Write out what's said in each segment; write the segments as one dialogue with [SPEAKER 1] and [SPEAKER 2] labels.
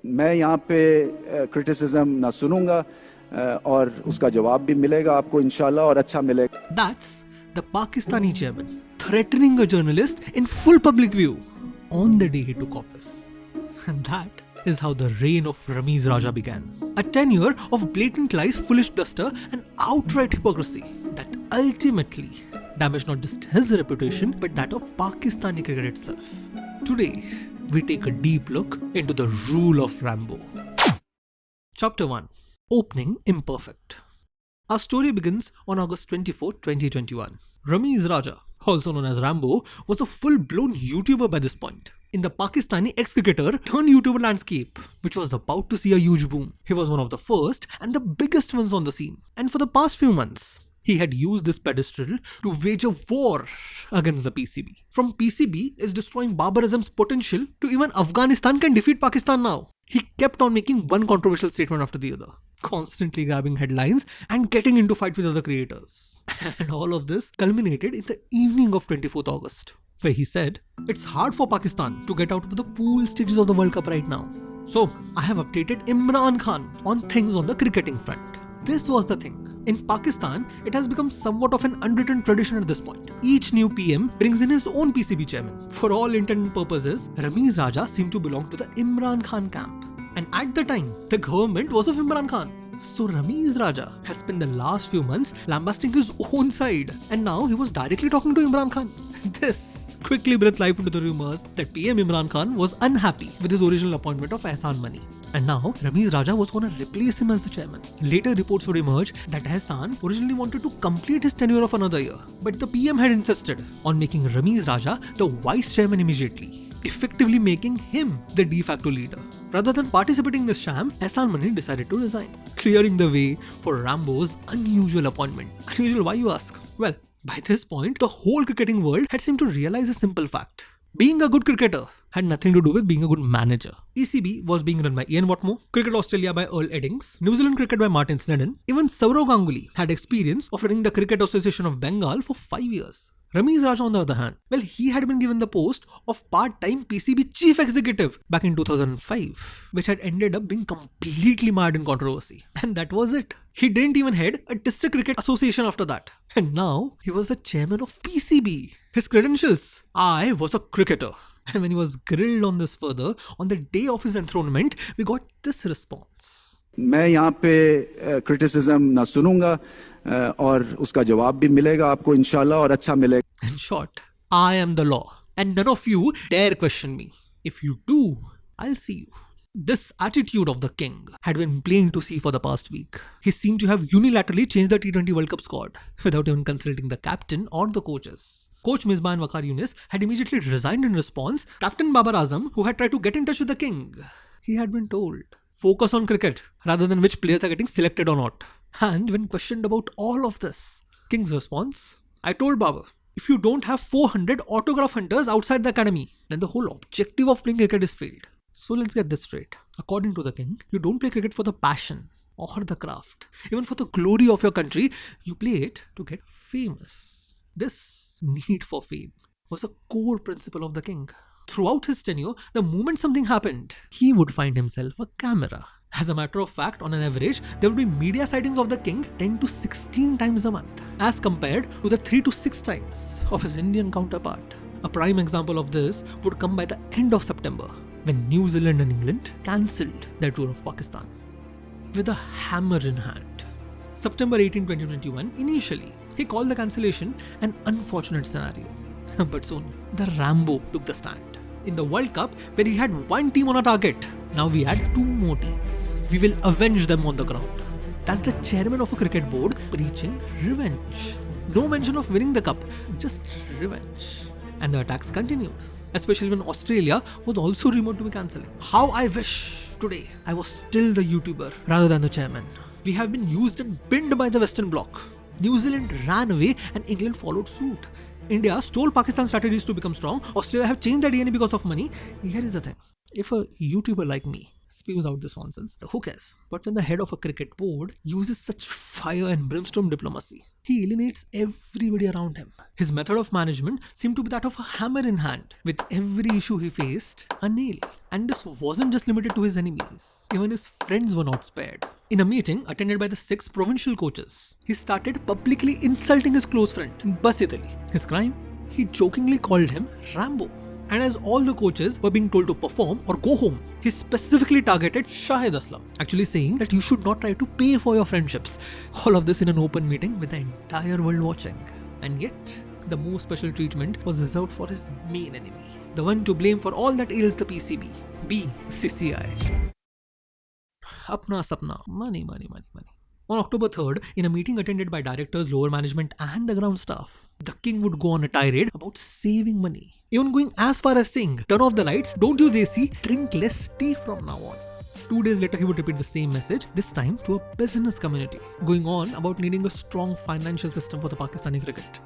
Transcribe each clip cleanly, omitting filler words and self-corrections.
[SPEAKER 1] मैं यहाँ पे क्रिटिसिज्म ना सुनूंगा और उसका जवाब भी मिलेगा आपको इंशाल्लाह और अच्छा मिलेगा.
[SPEAKER 2] That's the Pakistani chairman threatening a journalist in full public view on the day he took office. And that is how the reign of Ramiz Raja began. A tenure of blatant lies, foolish bluster and outright hypocrisy that ultimately damaged not just his reputation but that of Pakistani cricket itself. Today, we take a deep look into the rule of Rambo. Chapter 1. Opening Imperfect. Our story begins on August 24, 2021. Ramiz Raja, also known as Rambo, was a full-blown YouTuber by this point in the Pakistani ex-cricketer turned YouTuber landscape, which was about to see a huge boom. He was one of the first and the biggest ones on the scene. And for the past few months, he had used this pedestal to wage a war against the PCB. From PCB is destroying Babar Azam's potential to even Afghanistan can defeat Pakistan now. He kept on making one controversial statement after the other, constantly grabbing headlines and getting into fight with other creators. And all of this culminated in the evening of 24th August, where he said, "It's hard for Pakistan to get out of the pool stages of the World Cup right now. So, I have updated Imran Khan on things on the cricketing front." This was the thing. In Pakistan, it has become somewhat of an unwritten tradition at this point. Each new PM brings in his own PCB chairman. For all intents and purposes, Ramiz Raja seemed to belong to the Imran Khan camp. And at the time, the government was of Imran Khan. So Ramiz Raja had spent the last few months lambasting his own side, and now he was directly talking to Imran Khan. This quickly breathed life into the rumors that PM Imran Khan was unhappy with his original appointment of Ehsan Mani. And now Ramiz Raja was going to replace him as the chairman. Later reports would emerge that Ehsan originally wanted to complete his tenure of another year, but the PM had insisted on making Ramiz Raja the vice chairman immediately, effectively making him the de facto leader. Rather than participating in this sham, Ehsan Mani decided to resign, clearing the way for Rambo's unusual appointment. Unusual, why you ask? Well, by this point, the whole cricketing world had seemed to realize a simple fact. Being a good cricketer had nothing to do with being a good manager. ECB was being run by Ian Watmore, Cricket Australia by Earl Eddings, New Zealand Cricket by Martin Snedden. Even Saurav Ganguly had experience of running the Cricket Association of Bengal for 5 years. Ramiz Raja, on the other hand, well, he had been given the post of part-time PCB chief executive back in 2005, which had ended up being completely mired in controversy. And that was it. He didn't even head a district cricket association after that. And now, he was the chairman of PCB. His credentials: I was a cricketer. And when he was grilled on this further, on the day of his enthronement, we got this response.
[SPEAKER 1] मैं यहाँ पे criticism ना सुनूंगा और उसका जवाब भी मिलेगा आपको इंशाल्लाह और अच्छा मिलेगा.
[SPEAKER 2] In short, I am the law and none of you dare question me. If you do, I'll see you. This attitude of the king had been plain to see for the past week. He seemed to have unilaterally changed the T20 World Cup squad without even consulting the captain or the coaches. Coach Misbah and Waqar Younis had immediately resigned in response. Captain Babar Azam, who had tried to get in touch with the king, he had been told, focus on cricket rather than which players are getting selected or not. And when questioned about all of this, King's response: I told Babar, if you don't have 400 autograph hunters outside the academy, then the whole objective of playing cricket is failed. So let's get this straight. According to the king, you don't play cricket for the passion or the craft, even for the glory of your country. You play it to get famous. This need for fame was a core principle of the king. Throughout his tenure, the moment something happened, he would find himself a camera. As a matter of fact, on an average, there would be media sightings of the king 10 to 16 times a month, as compared to the 3 to 6 times of his Indian counterpart. A prime example of this would come by the end of September, when New Zealand and England cancelled their tour of Pakistan. With a hammer in hand. September 18, 2021, initially, he called the cancellation an unfortunate scenario. But soon, the Rambo took the stand. In the World Cup, where he had one team on a target, now we had 2 more teams. We will avenge them on the ground. That's the chairman of a cricket board preaching revenge. No mention of winning the cup, just revenge. And the attacks continued, especially when Australia was also rumored to be cancelling. How I wish today I was still the YouTuber rather than the chairman. We have been used and binned by the Western Bloc. New Zealand ran away and England followed suit. India stole Pakistan's strategies to become strong. Australia have changed their DNA because of money. Here is the thing. If a YouTuber like me spews out this nonsense, who cares? But when the head of a cricket board uses such fire and brimstone diplomacy, he alienates everybody around him. His method of management seemed to be that of a hammer in hand. With every issue he faced, a nail. And this wasn't just limited to his enemies. Even his friends were not spared. In a meeting attended by the 6 provincial coaches, he started publicly insulting his close friend, Basit Ali. His crime? He jokingly called him Rambo. And as all the coaches were being told to perform or go home, he specifically targeted Shahid Aslam, actually saying that you should not try to pay for your friendships. All of this in an open meeting with the entire world watching. And yet, the most special treatment was reserved for his main enemy, the one to blame for all that ails the PCB, BCCI. Apna sapna, money, money, money, money. On October 3rd, in a meeting attended by directors, lower management and the ground staff, the king would go on a tirade about saving money. Even going as far as saying, turn off the lights, don't use AC, drink less tea from now on. 2 days later, he would repeat the same message, this time to a business community, going on about needing a strong financial system for the Pakistani cricket.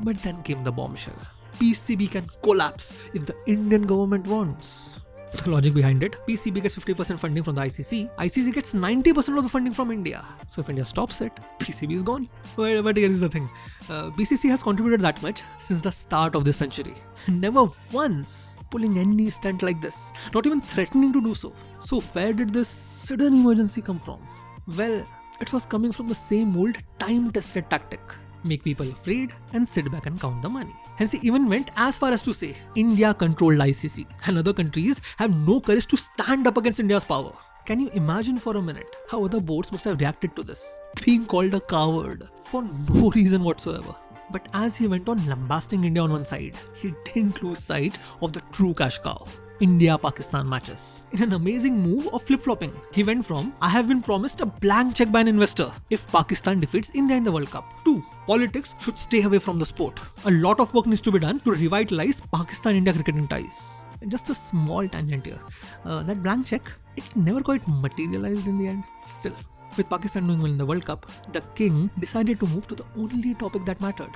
[SPEAKER 2] But then came the bombshell. PCB can collapse if the Indian government wants. The logic behind it, PCB gets 50% funding from the ICC, ICC gets 90% of the funding from India. So if India stops it, PCB is gone. But here is the thing, BCC has contributed that much since the start of this century. Never once pulling any stunt like this, not even threatening to do so. So where did this sudden emergency come from? Well, it was coming from the same old time-tested tactic. Make people afraid and sit back and count the money. Hence he even went as far as to say, India controlled ICC and other countries have no courage to stand up against India's power. Can you imagine for a minute how other boards must have reacted to this? Being called a coward for no reason whatsoever. But as he went on lambasting India on one side, he didn't lose sight of the true cash cow. India-Pakistan matches. In an amazing move of flip-flopping, he went from, I have been promised a blank check by an investor if Pakistan defeats India in the World Cup, to politics should stay away from the sport. A lot of work needs to be done to revitalize Pakistan-India cricketing ties. Just a small tangent here. That blank check, it never quite materialized in the end. Still, with Pakistan doing well in the World Cup, the king decided to move to the only topic that mattered.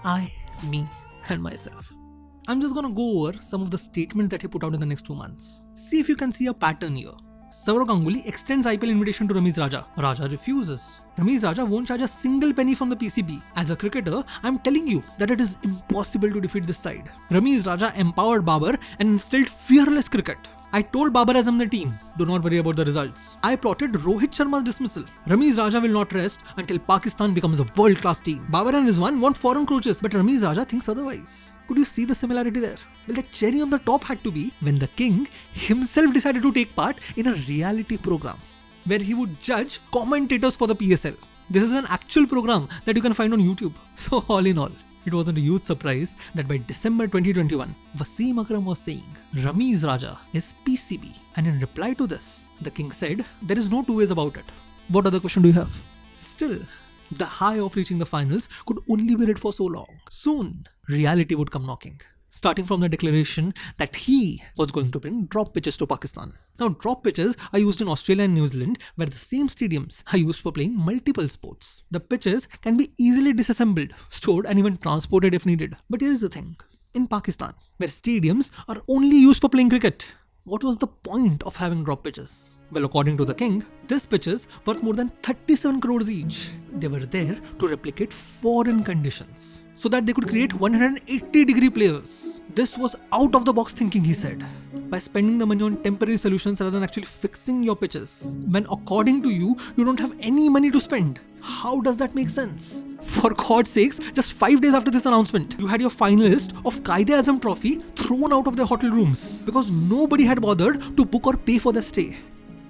[SPEAKER 2] I, me, and myself. I'm just gonna go over some of the statements that he put out in the next 2 months. See if you can see a pattern here. Sourav Ganguly extends IPL invitation to Ramiz Raja. Raja refuses. Ramiz Raja won't charge a single penny from the PCB. As a cricketer, I'm telling you that it is impossible to defeat this side. Ramiz Raja empowered Babar and instilled fearless cricket. I told Babar Azam the team, do not worry about the results. I plotted Rohit Sharma's dismissal. Ramiz Raja will not rest until Pakistan becomes a world-class team. Babar and Rizwan want foreign coaches, but Ramiz Raja thinks otherwise. Could you see the similarity there? Well, the cherry on the top had to be when the king himself decided to take part in a reality program where he would judge commentators for the PSL. This is an actual program that you can find on YouTube. So all in all, it wasn't a huge surprise that by December 2021, Wasim Akram was saying, Ramiz Raja is PCB. And in reply to this, the king said, there is no two ways about it. What other question do you have? Still, the high of reaching the finals could only be read for so long. Soon, reality would come knocking. Starting from the declaration that he was going to bring drop pitches to Pakistan. Now, drop pitches are used in Australia and New Zealand, where the same stadiums are used for playing multiple sports. The pitches can be easily disassembled, stored and even transported if needed. But here is the thing. In Pakistan, where stadiums are only used for playing cricket, what was the point of having drop pitches? Well, according to the king, these pitches worth more than 37 crores each. They were there to replicate foreign conditions, so that they could create 180-degree players. This was out-of-the-box thinking, he said. By spending the money on temporary solutions rather than actually fixing your pitches, when according to you, you don't have any money to spend. How does that make sense? For God's sakes, just 5 days after this announcement, you had your finalist of Quaid-e-Azam trophy thrown out of their hotel rooms because nobody had bothered to book or pay for their stay.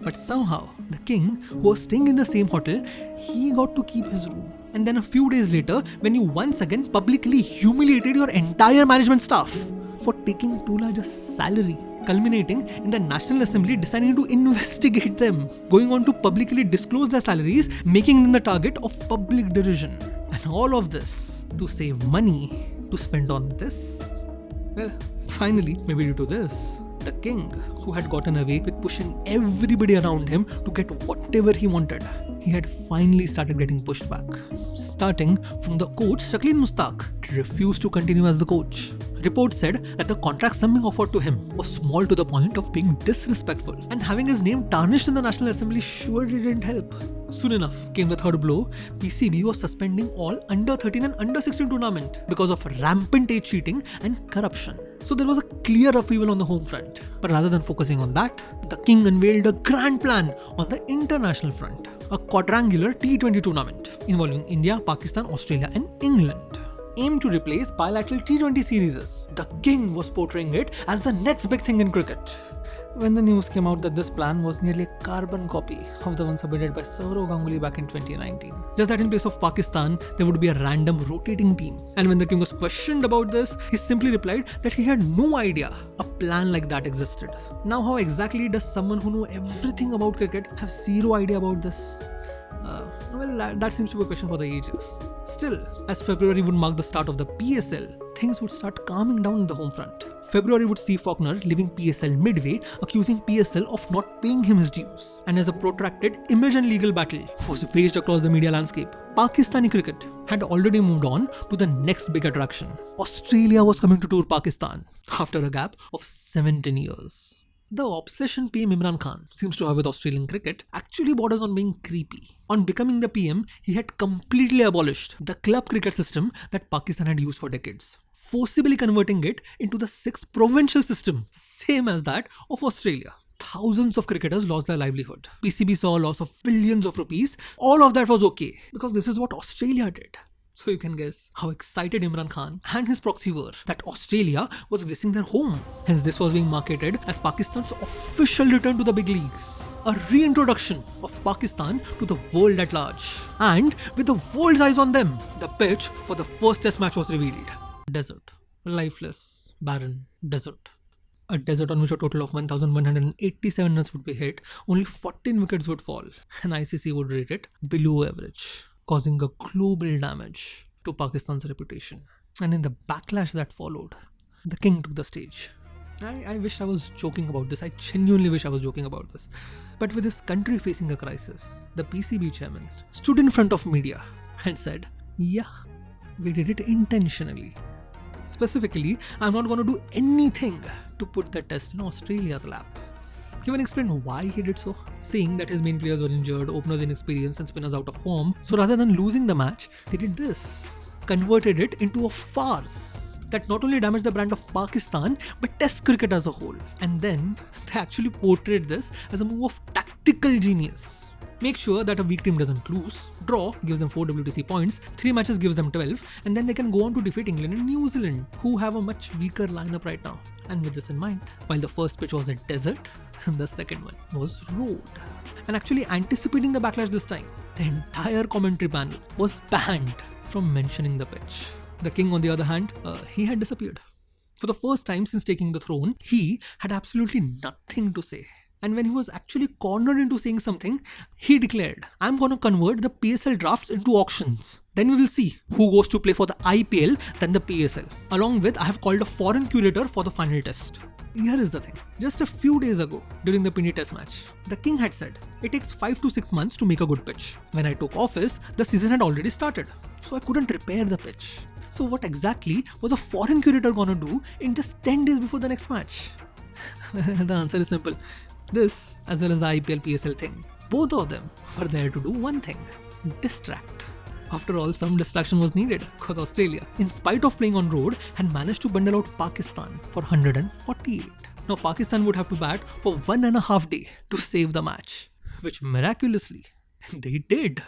[SPEAKER 2] But somehow, the king, who was staying in the same hotel, he got to keep his room. And then a few days later, when you once again publicly humiliated your entire management staff for taking too large a salary, culminating in the National Assembly deciding to investigate them, going on to publicly disclose their salaries, making them the target of public derision. And all of this to save money to spend on this. Well, finally, maybe due to this, the king, who had gotten away with pushing everybody around him to get whatever he wanted, he had finally started getting pushed back. Starting from the coach Shakleen Mushtaq refused to continue as the coach. Reports said that the contract summing offered to him was small to the point of being disrespectful, and having his name tarnished in the National Assembly surely didn't help. Soon enough came the third blow. PCB was suspending all under 13 and under 16 tournament because of rampant age cheating and corruption. So there was a clear upheaval on the home front. But rather than focusing on that, the king unveiled a grand plan on the international front. A quadrangular T20 tournament involving India, Pakistan, Australia and England, aimed to replace bilateral T20 series. The king was portraying it as the next big thing in cricket. When the news came out that this plan was nearly a carbon copy of the one submitted by Sourav Ganguly back in 2019. Just that in place of Pakistan, there would be a random rotating team. And when the king was questioned about this, he simply replied that he had no idea a plan like that existed. Now how exactly does someone who knows everything about cricket have zero idea about this? Well, that seems to be a question for the ages. Still, as February would mark the start of the PSL, things would start calming down on the home front. February would see Faulkner leaving PSL midway, accusing PSL of not paying him his dues. And as a protracted image and legal battle was waged across the media landscape, Pakistani cricket had already moved on to the next big attraction. Australia was coming to tour Pakistan after a gap of 17 years. The obsession PM Imran Khan seems to have with Australian cricket actually borders on being creepy. On becoming the PM, he had completely abolished the club cricket system that Pakistan had used for decades, forcibly converting it into the 6th provincial system, same as that of Australia. Thousands of cricketers lost their livelihood. PCB saw a loss of billions of rupees. All of that was okay because this is what Australia did. So you can guess how excited Imran Khan and his proxy were that Australia was gracing their home. Hence this was being marketed as Pakistan's official return to the big leagues. A reintroduction of Pakistan to the world at large. And with the world's eyes on them, the pitch for the first test match was revealed. Desert. Lifeless. Barren. Desert. A desert on which a total of 1,187 runs would be hit, only 14 wickets would fall, and ICC would rate it below average, causing a global damage to Pakistan's reputation. And in the backlash that followed, the king took the stage. I wish I was joking about this. I genuinely wish I was joking about this. But with his country facing a crisis, the PCB chairman stood in front of media and said, yeah, we did it intentionally. Specifically, I'm not going to do anything to put the test in Australia's lap. He even explained why he did so, saying that his main players were injured, openers inexperienced and spinners out of form. So rather than losing the match, they did this. Converted it into a farce that not only damaged the brand of Pakistan, but Test cricket as a whole. And then, they actually portrayed this as a move of tactical genius. Make sure that a weak team doesn't lose, draw gives them 4 WTC points, 3 matches gives them 12, and then they can go on to defeat England and New Zealand, who have a much weaker lineup right now. And with this in mind, while the first pitch was a desert, the second one was road. And actually anticipating the backlash this time, the entire commentary panel was banned from mentioning the pitch. The king, on the other hand, he had disappeared. For the first time since taking the throne, he had absolutely nothing to say. And when he was actually cornered into saying something, he declared, I'm going to convert the PSL drafts into auctions. Then we will see who goes to play for the IPL than the PSL. Along with, I have called a foreign curator for the final test. Here is the thing. Just a few days ago, during the Pindi test match, the king had said, it takes 5 to 6 months to make a good pitch. When I took office, the season had already started. So I couldn't repair the pitch. So what exactly was a foreign curator gonna do in just 10 days before the next match? The answer is simple. This, as well as the IPL PSL thing, both of them were there to do one thing: distract. After all, some distraction was needed because Australia, in spite of playing on road, had managed to bundle out Pakistan for 148. Now Pakistan would have to bat for 1.5 days to save the match, which miraculously they did.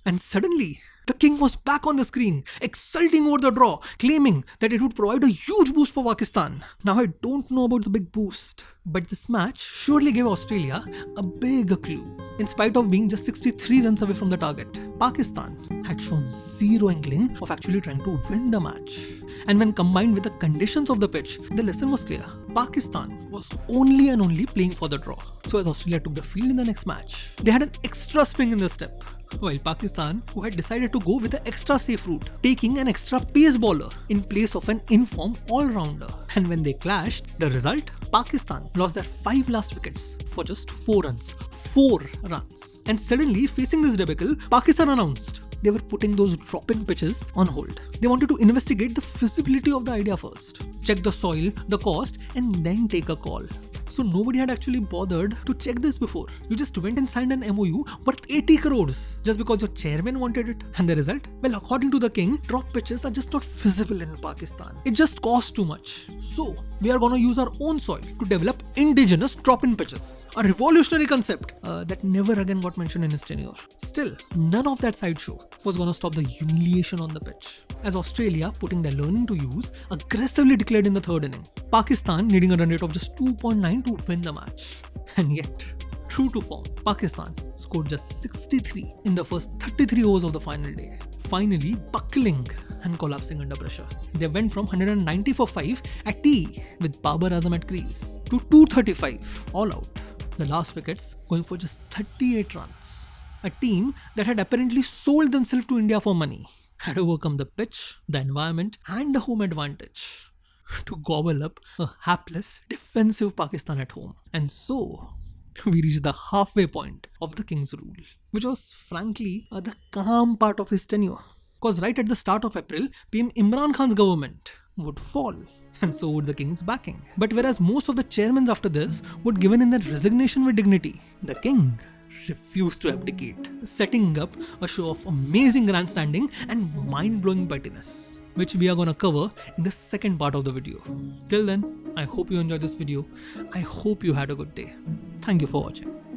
[SPEAKER 2] And suddenly, the king was back on the screen, exulting over the draw, claiming that it would provide a huge boost for Pakistan. Now I don't know about the big boost, but this match surely gave Australia a big clue. In spite of being just 63 runs away from the target, Pakistan had shown zero inkling of actually trying to win the match. And when combined with the conditions of the pitch, the lesson was clear. Pakistan was only and only playing for the draw. So as Australia took the field in the next match, they had an extra spring in the step. While Pakistan, who had decided to go with the extra safe route, taking an extra pace bowler in place of an informed all-rounder. And when they clashed, the result? Pakistan lost their 5 last wickets for just 4 runs. 4 runs. And suddenly, facing this debacle, Pakistan announced, they were putting those drop-in pitches on hold. They wanted to investigate the feasibility of the idea first, check the soil, the cost, and then take a call. So nobody had actually bothered to check this before. You just went and signed an MOU worth 80 crores just because your chairman wanted it. And the result? Well, according to the king, drop pitches are just not feasible in Pakistan. It just costs too much. So we are going to use our own soil to develop indigenous drop-in pitches. A revolutionary concept that never again got mentioned in his tenure. Still, none of that sideshow was going to stop the humiliation on the pitch, as Australia, putting their learning to use, aggressively declared in the third inning. Pakistan needing a run rate of just 2.9 to win the match. And yet, true to form, Pakistan scored just 63 in the first 33 overs of the final day, finally buckling and collapsing under pressure. They went from 190 for 5 at tea with Babar Azam at crease to 235 all out. The last wickets going for just 38 runs. A team that had apparently sold themselves to India for money had overcome the pitch, the environment, and the home advantage to gobble up a hapless, defensive Pakistan at home. And so, we reached the halfway point of the king's rule, which was frankly the calm part of his tenure. Because right at the start of April, PM Imran Khan's government would fall, and so would the king's backing. But whereas most of the chairmen after this would given in their resignation with dignity, the king refused to abdicate, setting up a show of amazing grandstanding and mind-blowing pettiness, which we are gonna cover in the second part of the video. Till then, I hope you enjoyed this video. I hope you had a good day. Thank you for watching.